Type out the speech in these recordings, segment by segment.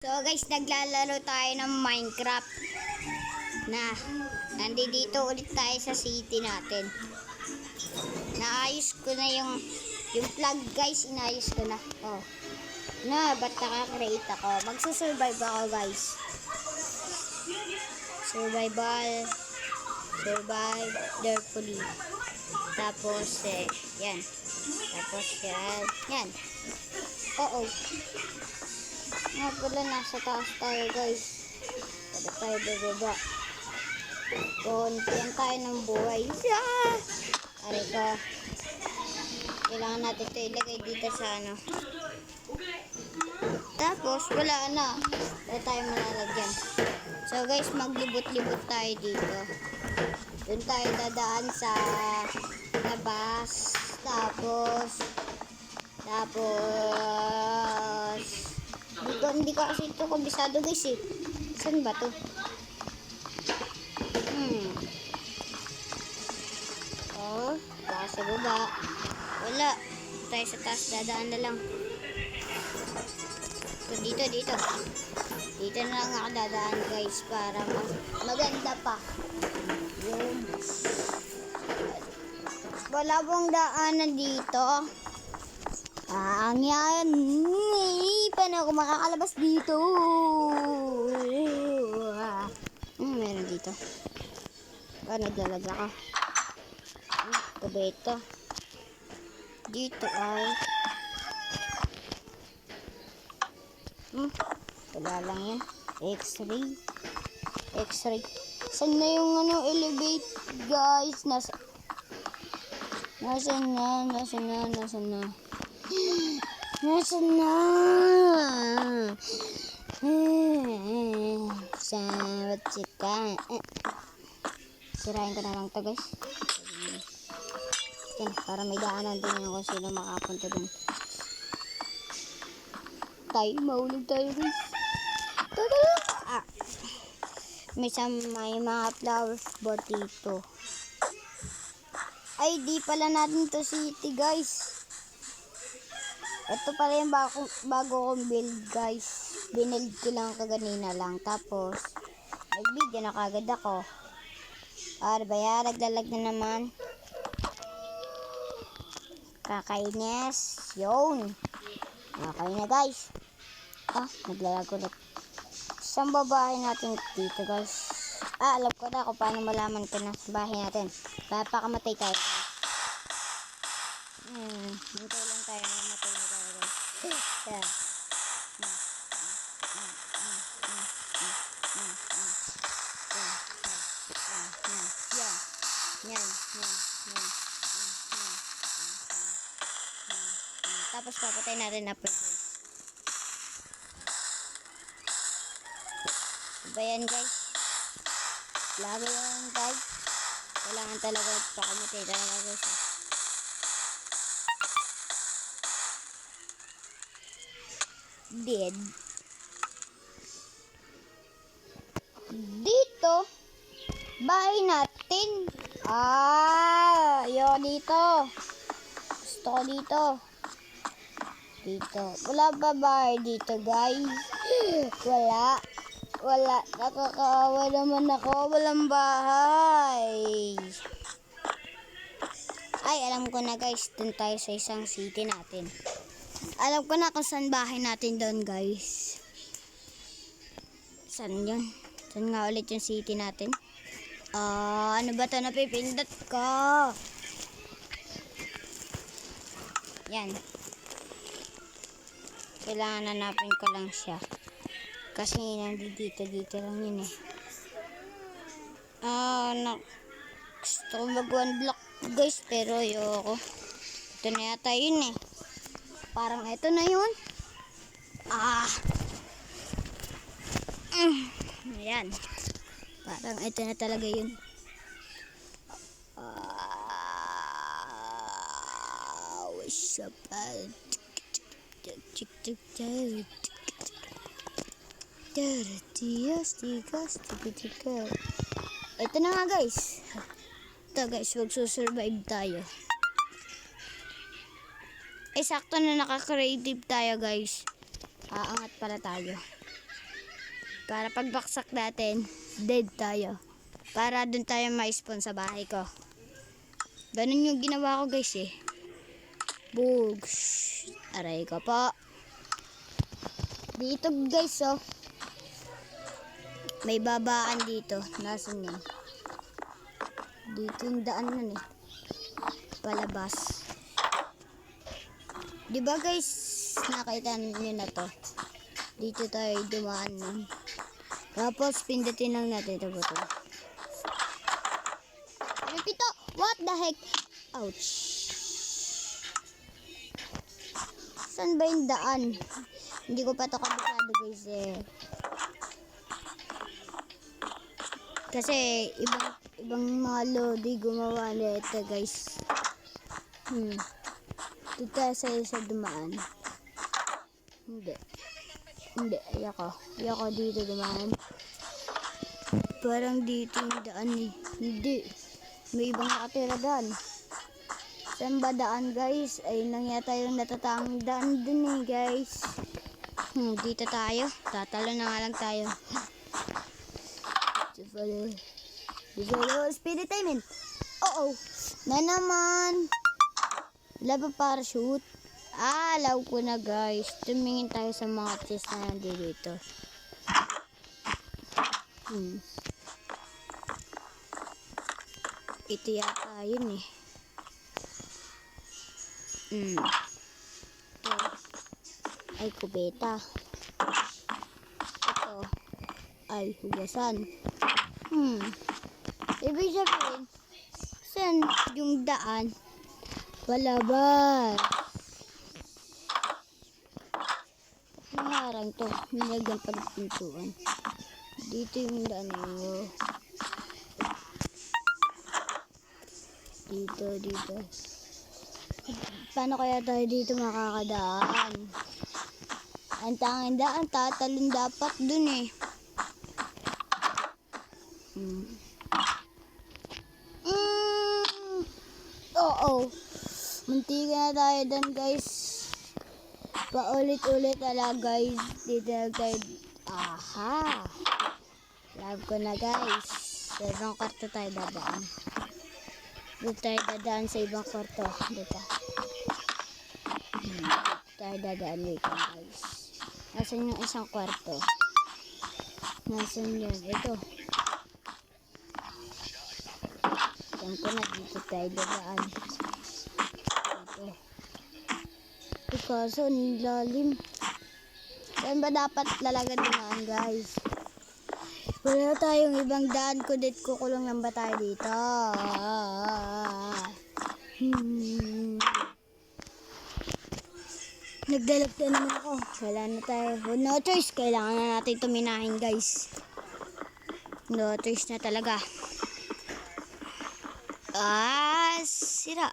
So guys, naglalaro tayo ng Minecraft na nandito ulit tayo sa city natin. Naayos ko na yung flag guys, inayos ko na. Oh. Ba't naka-create ako? Magsusurvive ako guys. Survive carefully. Tapos yan. Tapos yan. Oo. Nga pala, nasa taas tayo guys. Pwede tayo bababa. Kontiyan tayo ng buhay. Aray ko. Kailangan natin ito ilagay dito sa ano. Tapos wala na. Wala tayo malalagyan. So guys, maglibot-libot tayo dito. Doon tayo dadaan sa labas. Tapos hindi ko kasi ito kumbisado guys eh. Saan ba to? Oh, baka sa baba. Wala. Tayo sa taas, dadaan na lang. So dito. Dito na lang ako dadaan guys para maganda pa. Yun. Wala pong daanan dito. Yan. Paano ako makakalabas dito? Meron dito. Naglalag ako. Ito ba ito? Dito ay wala lang yan. X-ray. Saan na yung elevate guys? Nasaan na? Sabat chika. Sirain ko na lang to guys. Yan, para may daanan din yung kung sino makapunta dun. Maulog tayo guys. May mga flowers ba dito? Ay, di pala natin to city guys. Ito pala yung bago kong build guys. Binild ko lang kaganina lang. Tapos nag-video na kagad ako. Ano ba yan? Naglalag na naman. Kakainis. Yun. Okay na guys. Naglalag ulit. Saan babae natin dito guys? Alam ko na kung paano malaman ko na sa bahay natin. Kaya pakamatay tayo. Hintay lang tayo. Mamatay na tayo guys. Yan. Tapos papatay natin na guys. Diba yan guys? Lagi yan guys. Kailangan talaga pakamatay talaga guys. Dead. Dito bahay natin. Yo dito. Gusto ko dito. Wala ba bahay dito guys? Wala. Nakakaawa naman ako. Walang bahay. Ay, alam ko na guys. Dun tayo sa isang city natin. Alam ko na kung saan bahay natin doon guys. Saan yun? Saan nga ulit yung city natin? Ano ba ito? Napipindot ko. Yan. Kailangan hanapin ko lang siya. Kasi nandito lang yun eh. Gusto ko mag-one block guys. Pero ayoko. Ito na yata yun eh. Parang ito na yun. Ayan. Parang ito na talaga yun. What's up? Ito na nga guys. Ito guys, magsusurvive tayo. Sakto na naka-creative tayo guys. Aangat pala tayo. Para pagbaksak natin, dead tayo. Para dun tayo ma-spawn sa bahay ko. Ganun yung ginawa ko guys eh. Bugs. Aray ko po. Dito guys oh. May babaan dito. Nasaan yun? Dito yung daan nun eh. Palabas. Diba guys, nakita nyo na to? Dito tayo dumaan nun. Tapos pindutin lang natin ito button. Repito! What the heck? Ouch! Saan ba yung daan? Hindi ko pa ito kabisado guys eh. Kasi ibang mga lodi gumawa na ito guys. Dito sa dumaan. Hindi, ayoko dito dumaan. Parang dito yung daan eh. Hindi. May ibang nakatira daan. Saan ba daan guys? Ayun lang yata yung natatanging daan dun eh guys. Dito tayo. Tatalo na nga lang tayo. Spirit time in. Oo. Na naman. Laba parachute. Alaw ko na guys. Tumingin tayo sa mga chest na nandito. Ito yata yun eh. Ito ay kubeta. Ito ay hugasan. Ibig sabihin, saan yung daan? Palabas. Nangarang to. Nilagyan pa ng pintuan. Dito yung daan nyo. Dito. Paano kaya tayo dito makakadaan? Ang tanging daan, tatalon dapat dun eh. Oo. Muntikan na tayo dun guys. Paulit-ulit ala guys. Dito na tayo. Aha. Love ko na guys. Sa ibang kwarto tayo dadaan. Dito tayo dadaan sa ibang kwarto. Dito. Tayo dadaan dito guys. Nasaan yung isang kwarto? Nasaan yun? Ito. Saan ko na dito tayo dadaan. Dito. Kaso nilalim. Saan ba dapat talaga dumaan guys? Wala tayong ibang daan. Kukulong lang ba tayo dito? Nagdalagta naman ako. Wala na tayo. No choice. Kailangan na natin tuminahin guys. No choice na talaga. Sira.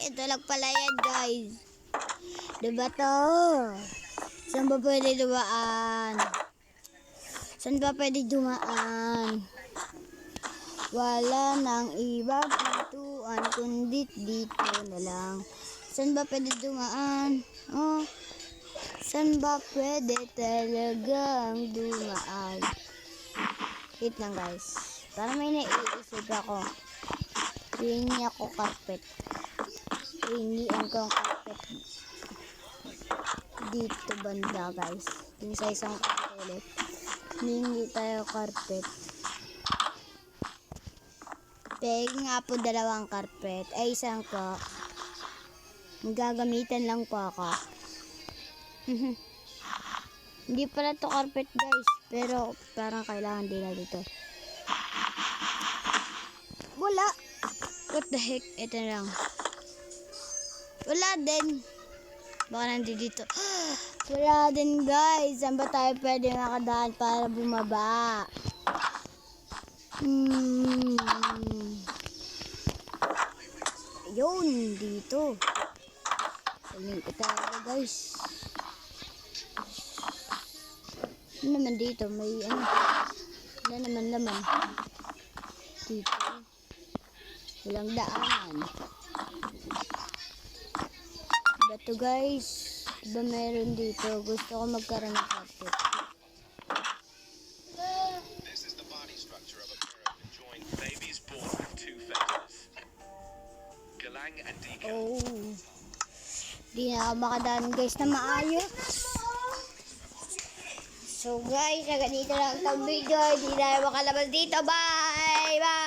Ito lang pala yan guys. Diba to? Saan ba pwede dumaan? Wala nang ibang pintuan kundi dito na lang. Saan ba pwede dumaan? Saan ba pwede talagang dumaan? Wait lang guys. Para may naiisip ako. Hingi ako carpet. Hingian ko ang carpet. Dito banda guys. Dun sa isang kwarto ulit. Hingi tayo carpet. Peg nga po dalawang carpet. Ay isang ko. Gagamitan lang po ako. Hindi pala to carpet guys. Pero parang kailangan din na dito. Wala. What the heck? Ito lang. Wala din. Baka nandito. Wala din guys. Saan ba tayo pwede makadaan para bumaba? Yun, dito. Tingin ko talaga guys. Ano naman dito? May ano? Wala naman laman. Dito. Walang daanan. Bato guys. Diba meron dito? Gusto ko magkaroon ng carpet. Oh. Di na ako makadaan guys na maayos. So guys, hanggang dito lang itong video. Hindi na makalabas dito. Bye! Bye!